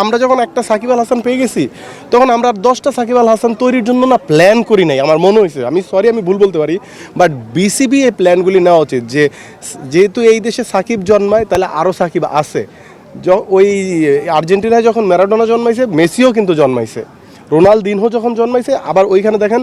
আমরা যখন একটা সাকিব আল হাসান পেয়ে গেছি তখন আমরা আর 10টা সাকিব আল হাসান তৈরির জন্য না প্ল্যান করি নাই। আমার মনে হয়েছে, আমি ভুল বলতে পারি, বাট বিসিবি এই প্ল্যানগুলি নেওয়া উচিত যে যেহেতু এই দেশে সাকিব জন্মায় তাহলে আরও সাকিব আছে। ওই আর্জেন্টিনায় যখন ম্যারাডোনা জন্মাইছে, মেসিও কিন্তু জন্মাইছে, রোনালদিনহো যখন জন্মাইছে, আবার ওইখানে দেখেন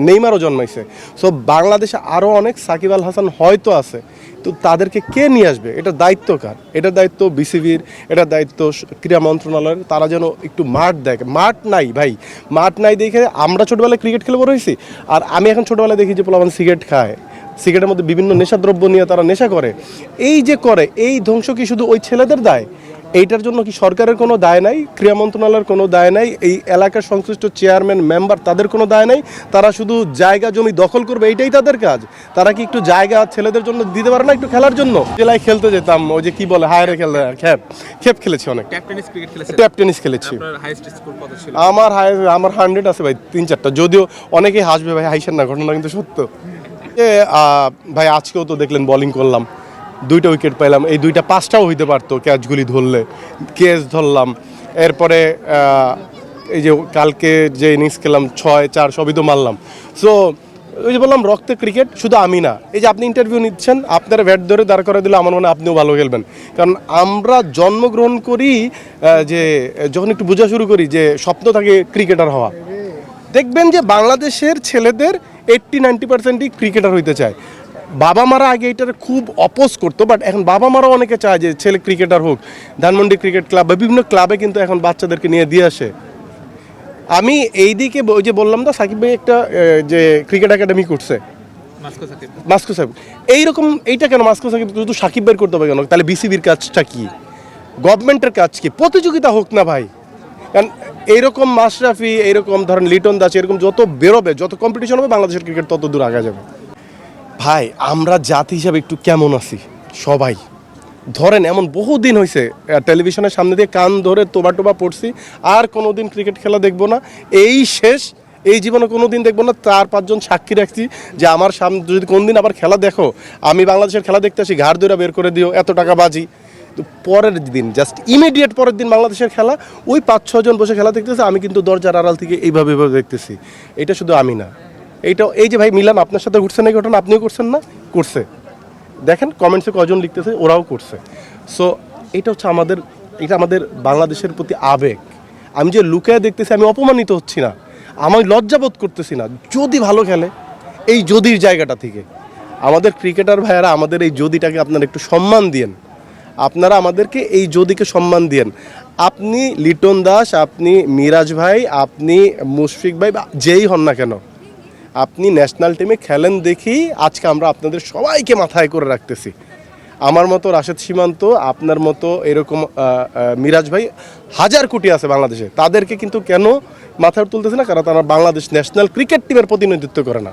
নেইমারও জন্মাইছে। সো বাংলাদেশে আরও অনেক সাকিব আল হাসান হয়তো আছে, তো তাদেরকে কে নিয়ে আসবে? এটার দায়িত্ব কার? এটার দায়িত্ব বিসিবির, এটার দায়িত্ব ক্রীড়া মন্ত্রণালয়ের। তারা যেন একটু মাঠ দেখে। মাঠ নাই ভাই, মাঠ নাই দেখে আমরা ছোটোবেলায় ক্রিকেট খেলে বড় হয়েছি, আর আমি এখন ছোটোবেলায় দেখি যে পোলাপান সিগারেট খায়, সিগারেটের মধ্যে বিভিন্ন নেশাদ্রব্য নিয়ে তারা নেশা করে। এই যে করে, এই ধ্বংস কি শুধু ওই ছেলেদের দায়? এইটার জন্য কি সরকারের কোনো দায় নাই? ক্রীড়া মন্ত্রণালয়ের কোনো দায় নাই? এই এলাকার সংশ্লিষ্ট চেয়ারম্যান মেম্বার তাদের কোনো দায় নাই? তারা শুধু জায়গা জমি দখল করবে, এইটাই তাদের কাজ। তারা কি একটু জায়গা ছেলেদের জন্য দিতে পারে না, একটু খেলার জন্য? জেলায় খেলতে যেতাম, ওই যে কি বলে হায়ারে খেলতে, খেপ খেলেছি অনেক, ট্যাপ টেনিস খেলেছি। আমার 100 আছে ভাই, 3-4টা, যদিও অনেকেই হাসবে ভাই, হাইসেন না, ঘটনা কিন্তু সত্য। ভাই আজকেও তো দেখলেন বোলিং করলাম, 2টা উইকেট পাইলাম, এই 2টা 5টাও হইতে পারতো ক্যাচগুলি ধরলে, ক্যাচ ধরলাম। এরপরে এই যে কালকে যে ইনিংস খেলাম 6-4 সবই তো মারলাম। সো ওই যে বললাম রক্তে ক্রিকেট, শুধু আমি না, এই যে আপনি ইন্টারভিউ নিচ্ছেন, আপনারা ব্যাট ধরে দাঁড় করে দিলে আমার মনে হয় আপনিও ভালো খেলবেন। কারণ আমরা জন্মগ্রহণ করি যে যখন একটু বোঝা শুরু করি যে স্বপ্ন থাকে ক্রিকেটার হওয়া, দেখবেন যে বাংলাদেশের ছেলেদের 80-90%ই ক্রিকেটার হইতে চায়। বাবা মারা আগে এটার খুব অপোজ করতো, বাট এখন বাবা মারাও অনেকে চায় যে ছেলে ক্রিকেটার হোক। ধানমন্ডি ক্রিকেট ক্লাব বা বিভিন্ন ক্লাবে কিন্তু এখন বাচ্চাদেরকে নিয়ে দিয়ে আসে। আমি এই দিকে ওই যে বললাম না, সাকিব ভাই একটা যে ক্রিকেট একাডেমি করছে, মাস্কো সাকিব, এইরকম এইটা কেন মাস্কো সাকিব শুধু সাকিব ভাই করতে হবে কেন? তাহলে বিসিবির কাজটা কি? গভর্নমেন্টের কাজ কি? প্রতিযোগিতা হোক না ভাই। কারণ এইরকম মাশরাফি, এইরকম ধরেন লিটন দাস, এরকম যত বেরোবে, যত কম্পিটিশন হবে, বাংলাদেশের ক্রিকেট তত দূর আগে যাবে। ভাই আমরা জাতি হিসাবে একটু কেমন আছি সবাই? ধরেন এমন বহুদিন হয়েছে টেলিভিশনের সামনে দিয়ে কান ধরে টোবা পড়ছি, আর কোনোদিন ক্রিকেট খেলা দেখবো না, এই শেষ, এই জীবনে কোনো দিন দেখবো না। 4-5 জন সাক্ষী রাখছি যে আমার সামনে যদি কোনদিন আবার খেলা দেখো, আমি বাংলাদেশের খেলা দেখতে আসি, ঘাড় ধরে বের করে দিও, এত টাকা বাজি। তো পরের দিন, জাস্ট ইমিডিয়েট পরের দিন বাংলাদেশের খেলা, ওই 5-6 জন বসে খেলা দেখতেছে, আমি কিন্তু দরজার আড়াল থেকে এইভাবে দেখতেছি। এটা শুধু আমি না, এইটা এই যে ভাই মিলান আপনার সাথে ঘটছে না এই ঘটনা, আপনিও করছেন না? করছে, দেখেন কমেন্টসে কজন লিখতেছে, ওরাও করছে। সো এটা হচ্ছে আমাদের বাংলাদেশের প্রতি আবেগ। আমি যে লুকায় দেখতেছি, আমি অপমানিত হচ্ছি না, আমি লজ্জাবোধ করতেছি না। যদি ভালো খেলে, এই যদির জায়গাটা থেকে আমাদের ক্রিকেটার ভাইয়েরা, আমাদের এই যদিটাকে আপনারা একটু সম্মান দিয়েন। আপনারা আমাদেরকে এই যদিকে সম্মান দিয়েন। আপনি লিটন দাস, আপনি মিরাজ ভাই, আপনি মুশফিক ভাই, যেই হন না কেন, আপনি ন্যাশনাল টিমে খেলেন দেখেই আজকে আমরা আপনাদের সবাইকে মাথায় করে রাখতেছি। আমার মতো রাশেদ সীমান্ত, আপনার মতো এরকম মিরাজ ভাই, 1000 কোটি আছে বাংলাদেশে, তাদেরকে কিন্তু কেন মাথায় তুলতেছে না? কারণ তারা বাংলাদেশ ন্যাশনাল ক্রিকেট টিমের প্রতিনিধিত্ব করে না।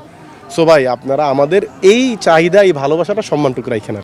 সো ভাই আপনারা আমাদের এই চাহিদা, এই ভালোবাসাটা সম্মানটুকু রাখেন।